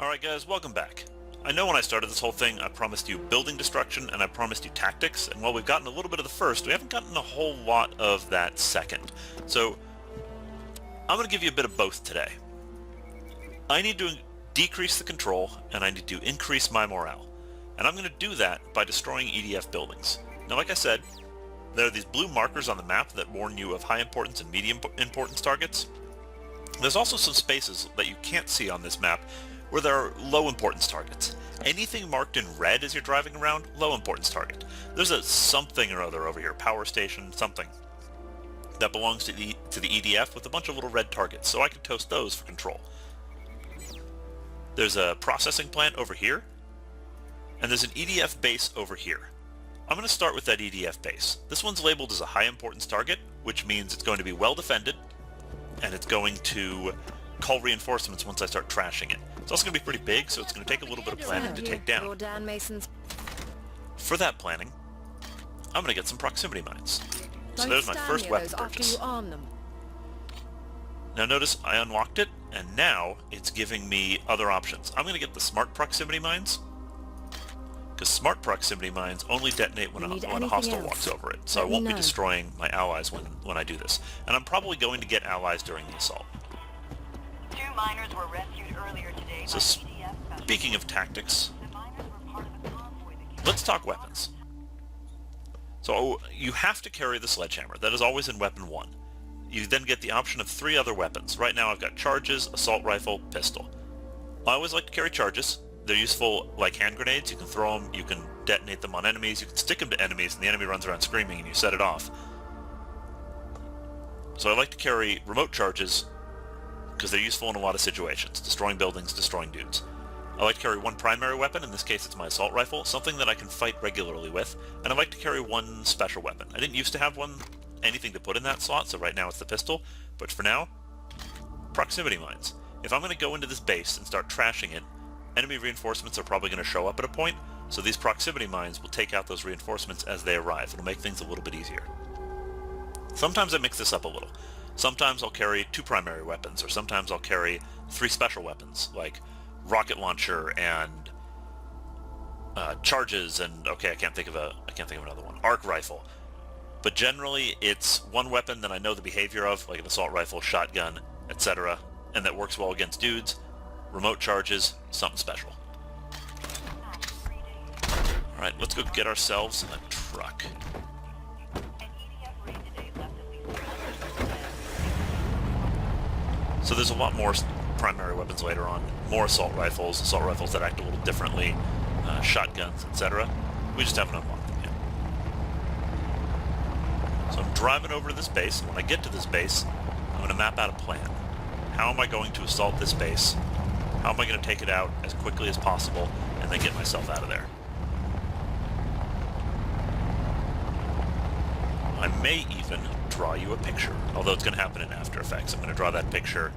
Alright guys, welcome back. I know when I started this whole thing I promised you building destruction and I promised you tactics, and while we've gotten a little bit of the first, we haven't gotten a whole lot of that second. So I'm going to give you a bit of both today. I need to decrease the control and I need to increase my morale. And I'm going to do that by destroying EDF buildings. Now like I said, there are these blue markers on the map that warn you of high importance and medium importance targets. There's also some spaces that you can't see on this map where there are low importance targets. Anything marked in red as you're driving around, low importance target. There's a something or other over here, power station, something, that belongs to the EDF with a bunch of little red targets, so I can toast those for control. There's a processing plant over here, and there's an EDF base over here. I'm going to start with that EDF base. This one's labeled as a high importance target, which means it's going to be well defended, and it's going to call reinforcements once I start trashing it. It's also going to be pretty big, so it's going to take a little bit of planning to take down. For that planning, I'm going to get some proximity mines. So there's my first weapon purchase. Now notice I unlocked it, and now it's giving me other options. I'm going to get the smart proximity mines, because smart proximity mines only detonate when a hostile walks over it, so I won't be destroying my allies when I do this. And I'm probably going to get allies during the assault. Two miners were rescued earlier today. So speaking of tactics, let's talk weapons. So you have to carry the sledgehammer. That is always in weapon 1. You then get the option of 3 other weapons. Right now I've got charges, assault rifle, pistol. I always like to carry charges. They're useful like hand grenades. You can throw them, you can detonate them on enemies, you can stick them to enemies and the enemy runs around screaming and you set it off. So I like to carry remote charges because they're useful in a lot of situations. Destroying buildings, destroying dudes. I like to carry 1 primary weapon, in this case it's my assault rifle, something that I can fight regularly with, and I like to carry 1 special weapon. I didn't used to have anything to put in that slot, so right now it's the pistol, but for now, proximity mines. If I'm going to go into this base and start trashing it, enemy reinforcements are probably going to show up at a point, so these proximity mines will take out those reinforcements as they arrive. It'll make things a little bit easier. Sometimes I mix this up a little. Sometimes I'll carry 2 primary weapons, or sometimes I'll carry 3 special weapons, like rocket launcher and charges, and okay, I can't think of another one. Arc rifle. But generally, it's 1 weapon that I know the behavior of, like an assault rifle, shotgun, etc., and that works well against dudes. Remote charges, something special. Alright, let's go get ourselves a truck. So there's a lot more primary weapons later on. More assault rifles that act a little differently, shotguns, etc. We just haven't unlocked them yet. So I'm driving over to this base, and when I get to this base, I'm going to map out a plan. How am I going to assault this base? How am I going to take it out as quickly as possible, and then get myself out of there? I may even draw you a picture, although it's going to happen in After Effects. I'm going to draw that picture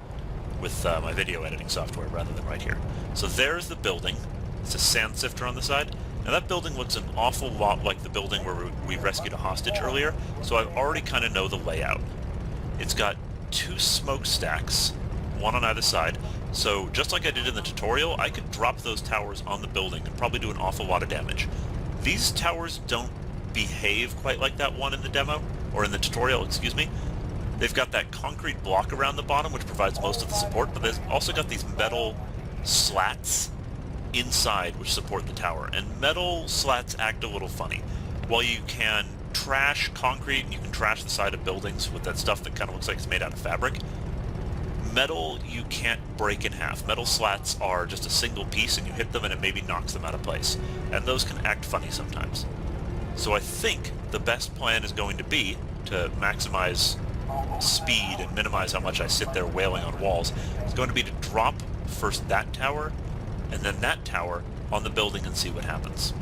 with my video editing software rather than right here. So there's the building. It's a sand sifter on the side. Now that building looks an awful lot like the building where we rescued a hostage earlier, so I already kind of know the layout. It's got 2 smokestacks, 1 on either side, so just like I did in the tutorial, I could drop those towers on the building and probably do an awful lot of damage. These towers don't behave quite like that one in the demo, or in the tutorial, excuse me. They've got that concrete block around the bottom which provides most of the support, but they've also got these metal slats inside which support the tower, and metal slats act a little funny. While you can trash concrete and you can trash the side of buildings with that stuff that kind of looks like it's made out of fabric, metal you can't break in half. Metal slats are just a single piece and you hit them and it maybe knocks them out of place, and those can act funny sometimes. So I think the best plan is going to be to maximize speed and minimize how much I sit there wailing on walls. It's going to be to drop first that tower and then that tower on the building and see what happens.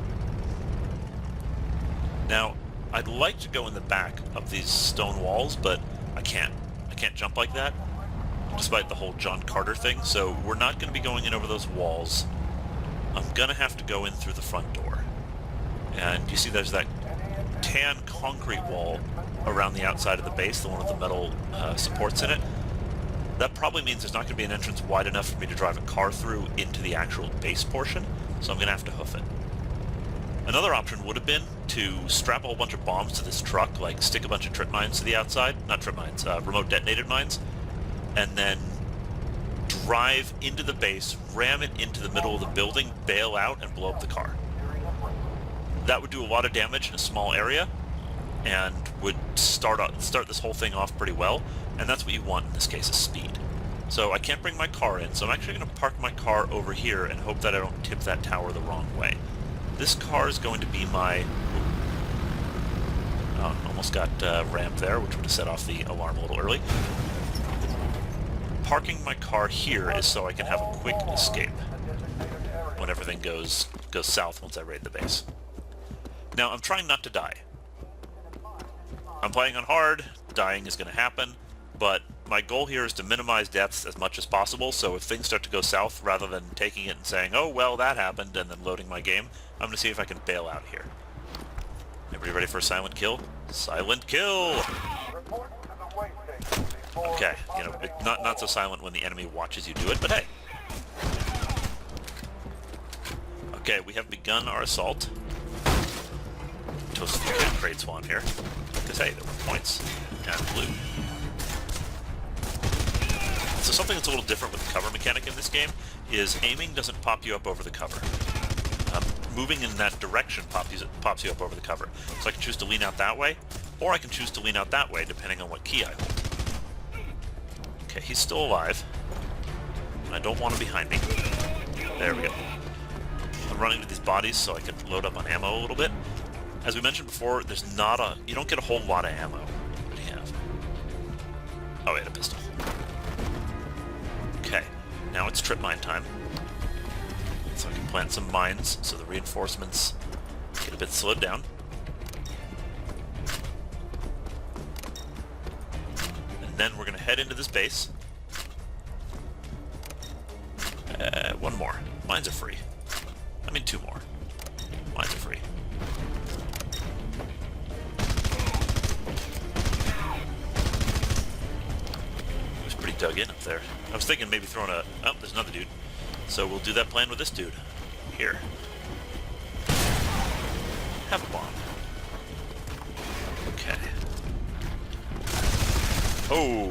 Now, I'd like to go in the back of these stone walls, but I can't. I can't jump like that, despite the whole John Carter thing, so we're not going to be going in over those walls. I'm going to have to go in through the front door. And you see there's that tan concrete wall around the outside of the base, the one with the metal supports in it. That probably means there's not going to be an entrance wide enough for me to drive a car through into the actual base portion, so I'm going to have to hoof it. Another option would have been to strap a whole bunch of bombs to this truck, like stick a bunch of trip mines to the outside, not trip mines, remote detonated mines, and then drive into the base, ram it into the middle of the building, bail out, and blow up the car. That would do a lot of damage in a small area, and would start this whole thing off pretty well, and that's what you want in this case, is speed. So I can't bring my car in, so I'm actually going to park my car over here and hope that I don't tip that tower the wrong way. This car is going to be my... Oh, almost got rammed there, which would have set off the alarm a little early. Parking my car here is so I can have a quick escape when everything goes south once I raid the base. Now, I'm trying not to die. I'm playing on hard, dying is going to happen, but my goal here is to minimize deaths as much as possible, so if things start to go south, rather than taking it and saying, oh, well, that happened, and then loading my game, I'm going to see if I can bail out here. Everybody ready for a silent kill? Silent kill! Okay, you know, not so silent when the enemy watches you do it, but hey. Okay, we have begun our assault. Toast a few crates while I'm here. Because, hey, there were points. And loot. So something that's a little different with the cover mechanic in this game is aiming doesn't pop you up over the cover. Moving in that direction pops you up over the cover. So I can choose to lean out that way, or I can choose to lean out that way, depending on what key I hold. Okay, he's still alive. I don't want him behind me. There we go. I'm running to these bodies so I can load up on ammo a little bit. As we mentioned before, there's not a... You don't get a whole lot of ammo. What do you have? Oh, wait, a pistol. Okay, now it's trip mine time. So I can plant some mines so the reinforcements get a bit slowed down. And then we're going to head into this base. One more. Mines are free. I mean, two more. Mines are free. He was pretty dug in up there. I was thinking maybe throwing a... Oh, there's another dude. So we'll do that plan with this dude. Here. Have a bomb. Okay. Oh!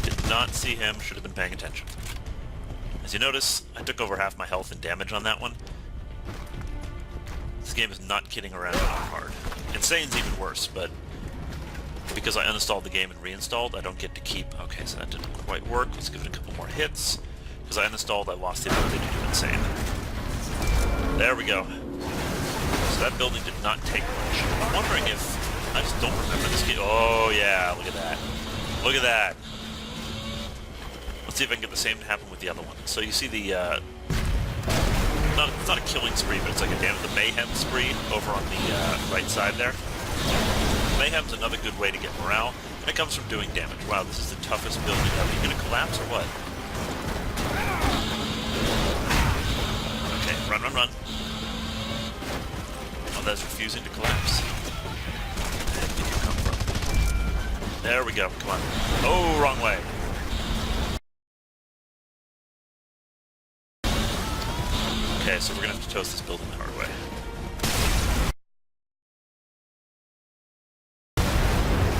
Did not see him. Should have been paying attention. As you notice, I took over half my health and damage on that one. This game is not kidding around on hard. Insane's even worse, but because I uninstalled the game and reinstalled, I don't get to keep... Okay, so that didn't quite work. Let's give it a couple more hits. Because I uninstalled, I lost the ability to do Insane. There we go. So that building did not take much. I'm wondering if... I just don't remember this game. Oh, yeah, look at that. Look at that. Let's see if I can get the same to happen with the other one. So you see the, it's not a killing spree, but it's like the mayhem spree over on the right side there. Mayhem's another good way to get morale, and it comes from doing damage. Wow, this is the toughest building ever. Are you gonna collapse or what? Okay, run, run, run. Oh, that's refusing to collapse. Where did you come from? There we go, come on. Oh, wrong way. Okay, so we're gonna have to toast this building the hard way.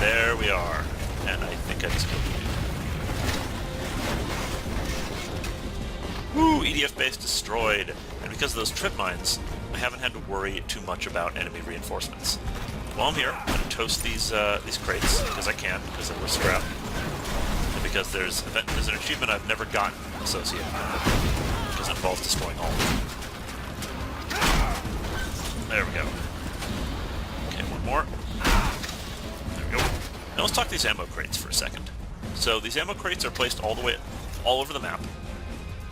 There we are. And I think I just killed the dude. Woo! EDF base destroyed. And because of those trip mines, I haven't had to worry too much about enemy reinforcements. While I'm here, I'm gonna toast these crates, because I can, because they were scrap. And because there's an achievement I've never gotten associated with it, because it involves destroying all of them. There we go. Okay, one more. There we go. Now let's talk these ammo crates for a second. So these ammo crates are placed all over the map.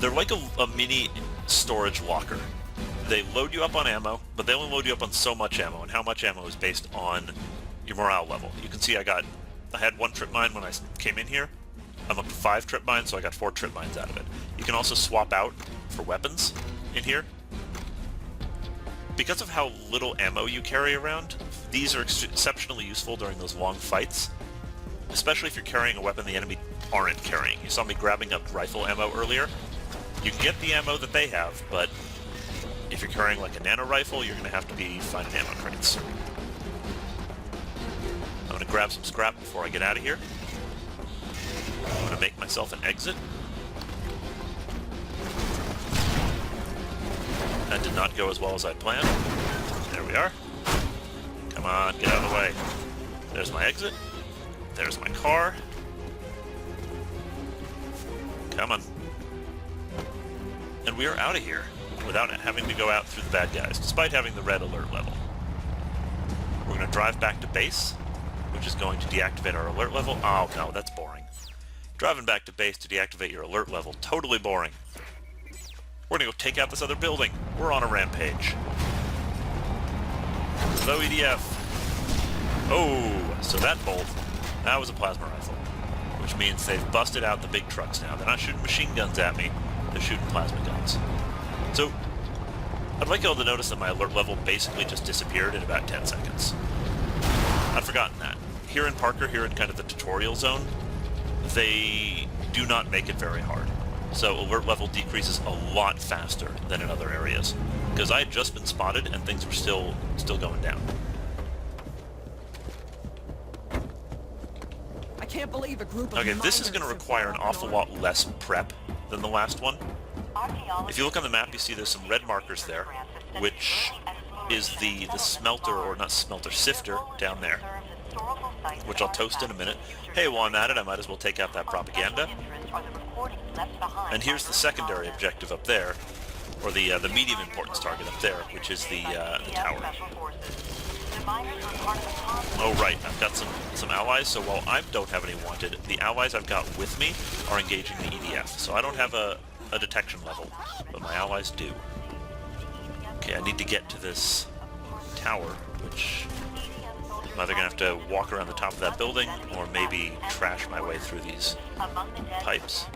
They're like a mini storage locker. They load you up on ammo, but they only load you up on so much ammo, and how much ammo is based on your morale level. You can see I had 1 trip mine when I came in here. I'm up to 5 trip mines, so I got 4 trip mines out of it. You can also swap out for weapons in here. Because of how little ammo you carry around, these are exceptionally useful during those long fights. especially if you're carrying a weapon the enemy aren't carrying. You saw me grabbing up rifle ammo earlier. You can get the ammo that they have, but if you're carrying like a nano rifle, you're going to have to be finding ammo crates. I'm going to grab some scrap before I get out of here. I'm going to make myself an exit. That did not go as well as I planned. There we are. Come on, get out of the way. There's my exit. There's my car. Come on. And we are out of here without having to go out through the bad guys, despite having the red alert level. We're going to drive back to base, which is going to deactivate our alert level. Oh no, that's boring. Driving back to base to deactivate your alert level, totally boring. We're going to go take out this other building. We're on a rampage. Hello, EDF. Oh, so that bolt, that was a plasma rifle, which means they've busted out the big trucks now. They're not shooting machine guns at me, they're shooting plasma guns. So, I'd like you all to notice that my alert level basically just disappeared in about 10 seconds. I'd forgotten that. Here in Parker, here in kind of the tutorial zone, they do not make it very hard. So alert level decreases a lot faster than in other areas. Because I had just been spotted and things were still going down. I can't believe a group of Okay, this is going to miners require an have awful gone lot less prep than the last one. If you look on the map, you see there's some red markers there, which is the smelter, or not smelter, sifter down there, which I'll toast in a minute. Hey, while I'm at it, I might as well take out that propaganda. And here's the secondary objective up there, or the medium importance target up there, which is the tower. Oh right, I've got some allies, so while I don't have any wanted, the allies I've got with me are engaging the EDF. So I don't have a detection level, but my allies do. Okay, I need to get to this tower, which I'm either going to have to walk around the top of that building, or maybe trash my way through these pipes.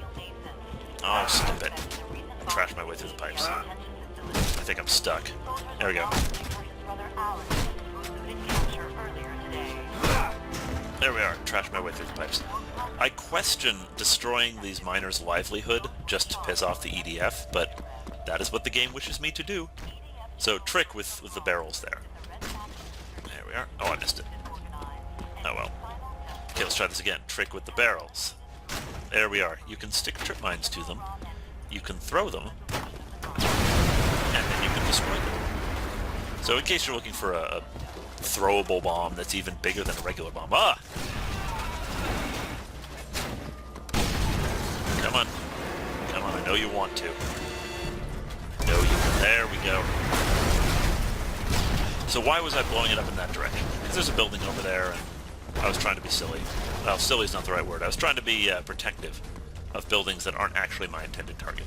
Oh, skip it. I'll trash my way through the pipes. I think I'm stuck. There we go. There we are. Trash my way through the pipes. I question destroying these miners' livelihood just to piss off the EDF, but that is what the game wishes me to do. So, trick with the barrels there. There we are. Oh, I missed it. Oh well. Okay, let's try this again. Trick with the barrels. There we are. You can stick trip mines to them, you can throw them, and then you can destroy them. So in case you're looking for a throwable bomb that's even bigger than a regular bomb. Ah! Come on. Come on, I know you want to. No, you can. There we go. So why was I blowing it up in that direction? Because there's a building over there, and I was trying to be silly. Well, silly is not the right word. I was trying to be protective of buildings that aren't actually my intended target.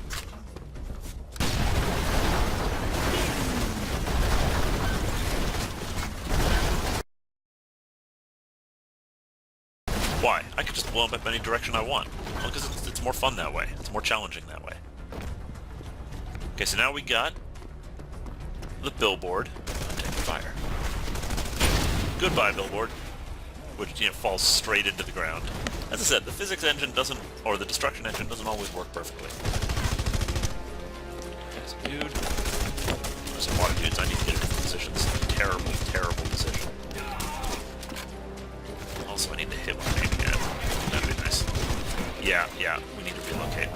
Why? I could just blow them up any direction I want. Well, because it's more fun that way. It's more challenging that way. Okay, so now we got the billboard. Take fire. Goodbye, billboard. Which, you know, falls straight into the ground. As I said, the physics engine doesn't, or the destruction engine doesn't always work perfectly. There's a dude. There's some water dudes. I need to get into positions. Terrible, terrible position. Also, I need to hit one maybe. That'd be nice. Yeah, we need to relocate.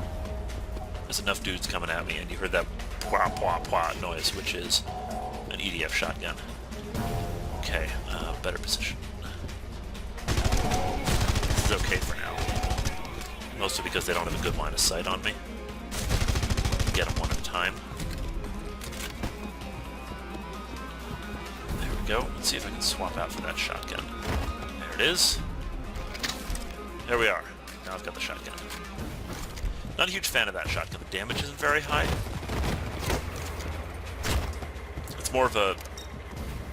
There's enough dudes coming at me, and you heard that pwah, pwah, pwah noise, which is an EDF shotgun. Okay, better position. This is okay for now. Mostly because they don't have a good line of sight on me. Get them one at a time. There we go. Let's see if I can swap out for that shotgun. There it is. There we are. Now I've got the shotgun. Not a huge fan of that shotgun. The damage isn't very high. It's more of a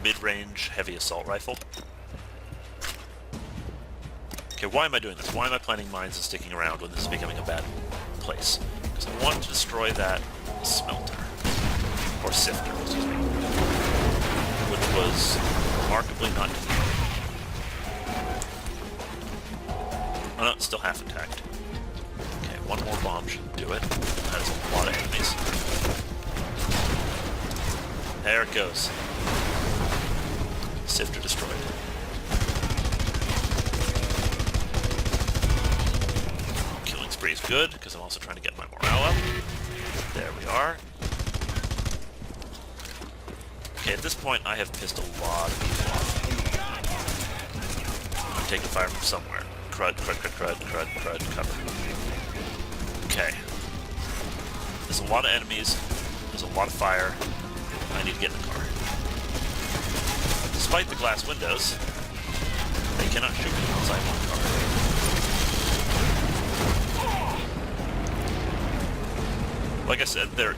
mid-range heavy assault rifle. Okay, why am I doing this? Why am I planting mines and sticking around when this is becoming a bad place? Because I want to destroy that smelter. Or sifter, excuse me. Which was remarkably not destroyed. Oh no, it's still half intact. Okay, one more bomb should do it. That is a lot of enemies. There it goes. Sifter destroyed. Killing spree is good, because I'm also trying to get my morale up. There we are. Okay, at this point, I have pissed a lot of people off. I'm taking fire from somewhere. Crud, crud, crud, crud, crud, crud, cover. Okay. There's a lot of enemies. There's a lot of fire. I need to get in the car. Despite the glass windows, they cannot shoot me outside my car. Like I said, there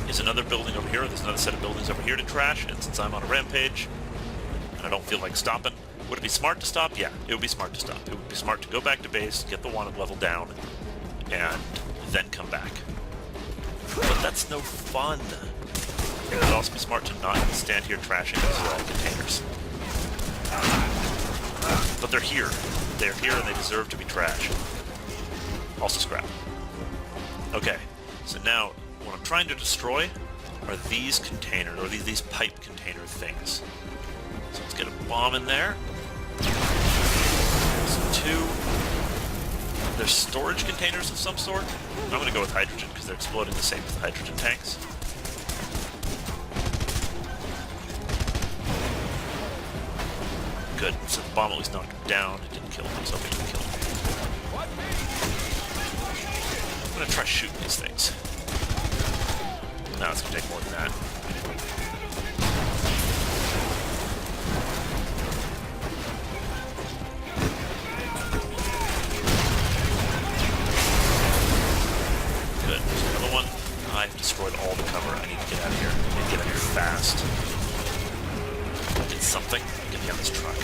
is another building over here. There's another set of buildings over here to trash, and since I'm on a rampage, and I don't feel like stopping, would it be smart to stop? Yeah, it would be smart to stop. It would be smart to go back to base, get the wanted level down, and then come back. But that's no fun. It would also be smart to not stand here trashing these containers. But they're here. They're here and they deserve to be trashed. Also scrap. Okay, so now what I'm trying to destroy are these containers, or these pipe container things. So let's get a bomb in there. There's two. There's storage containers of some sort. I'm going to go with hydrogen because they're exploding the same as the hydrogen tanks. Good. So the bomb at least knocked him down. It didn't kill him. I was hoping it would kill him. I'm going to try shooting these things. No, it's going to take more than that. Good. There's another one. I've destroyed all the cover. I need to get out of here. I need to get out of here fast. Did something. Get me on this truck.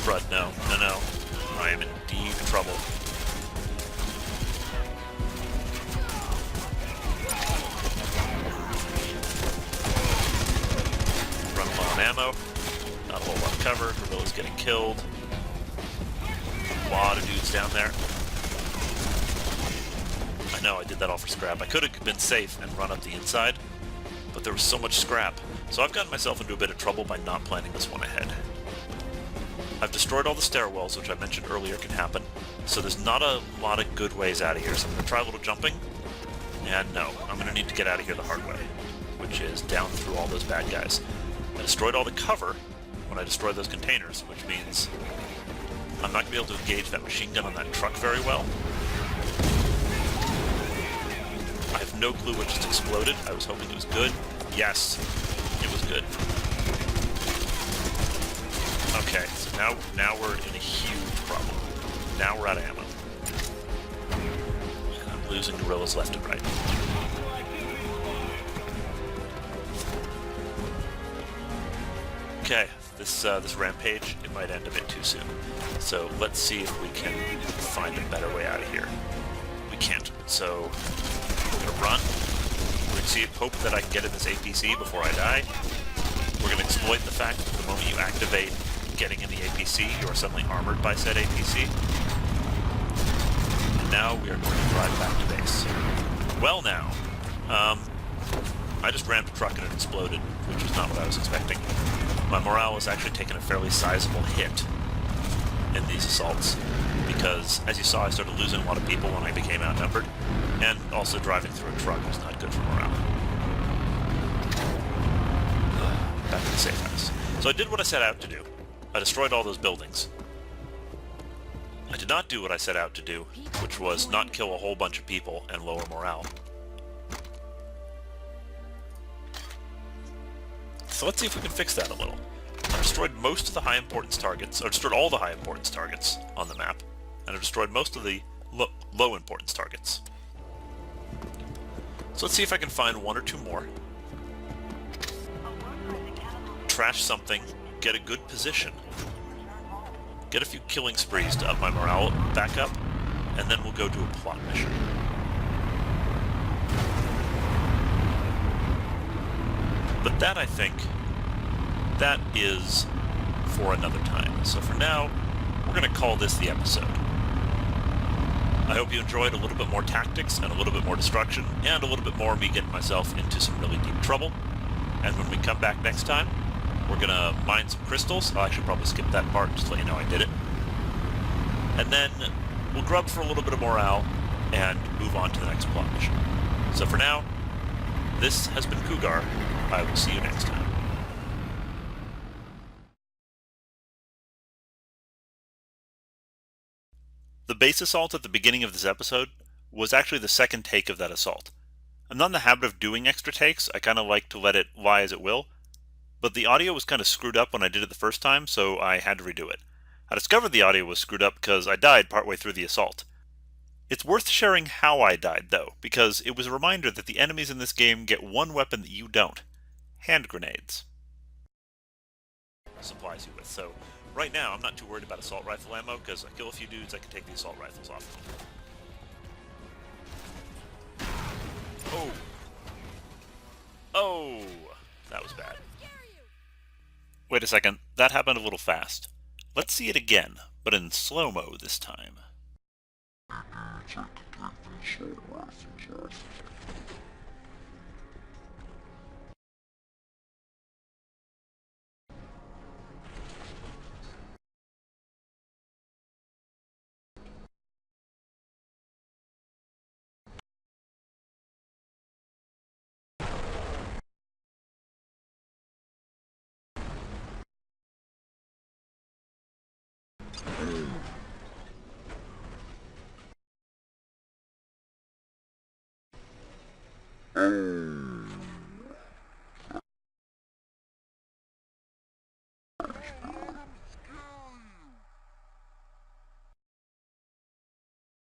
Crud, no. No, no. I am in deep trouble. Run low on ammo. Not a whole lot of cover. Guerrilla's getting killed. A lot of dudes down there. I know I did that all for scrap. I could have been safe and run up the inside, but there was so much scrap. So I've gotten myself into a bit of trouble by not planning this one ahead. I've destroyed all the stairwells, which I mentioned earlier can happen, so there's not a lot of good ways out of here. So I'm going to try a little jumping, and no, I'm going to need to get out of here the hard way, which is down through all those bad guys. I destroyed all the cover when I destroyed those containers, which means I'm not going to be able to engage that machine gun on that truck very well. I have no clue what just exploded. I was hoping it was good. Yes, it was good. Okay, so now we're in a huge problem. Now we're out of ammo. And I'm losing guerrillas left and right. Okay, this rampage, it might end a bit too soon. So let's see if we can find a better way out of here. We can't, so I'm gonna run. We're gonna hope that I can get in this APC before I die. We're gonna exploit the fact that the moment you activate getting in the APC, you are suddenly armored by said APC. And now we are going to drive back to base. Well now, I just rammed a truck and it exploded, which was not what I was expecting. My morale was actually taking a fairly sizable hit in these assaults, because, as you saw, I started losing a lot of people when I became outnumbered, and also driving through a truck was not good for morale. Back to the safe house. So I did what I set out to do. I destroyed all those buildings. I did not do what I set out to do, which was not kill a whole bunch of people and lower morale. So let's see if we can fix that a little. I destroyed most of the high importance targets, or destroyed all the high importance targets on the map, and I destroyed most of the low importance targets. So let's see if I can find one or two more. Trash something, get a good position, get a few killing sprees to up my morale back up, and then we'll go do a plot mission. But that, I think, that is for another time. So for now, we're going to call this the episode. I hope you enjoyed a little bit more tactics and a little bit more destruction and a little bit more me getting myself into some really deep trouble. And when we come back next time, we're going to mine some crystals. I'll actually probably skip that part just to let you know I did it. And then we'll grub for a little bit of morale and move on to the next plot mission. So for now, this has been Coogaar. I will see you next time. The base assault at the beginning of this episode was actually the second take of that assault. I'm not in the habit of doing extra takes, I kind of like to let it lie as it will, but the audio was kind of screwed up when I did it the first time, so I had to redo it. I discovered the audio was screwed up because I died partway through the assault. It's worth sharing how I died, though, because it was a reminder that the enemies in this game get one weapon that you don't. Hand grenades. Supplies you with, so right now I'm not too worried about assault rifle ammo, because I kill a few dudes, I can take the assault rifles off. Oh! Oh! That was bad. Wait a second, that happened a little fast. Let's see it again, but in slow-mo this time. Oh.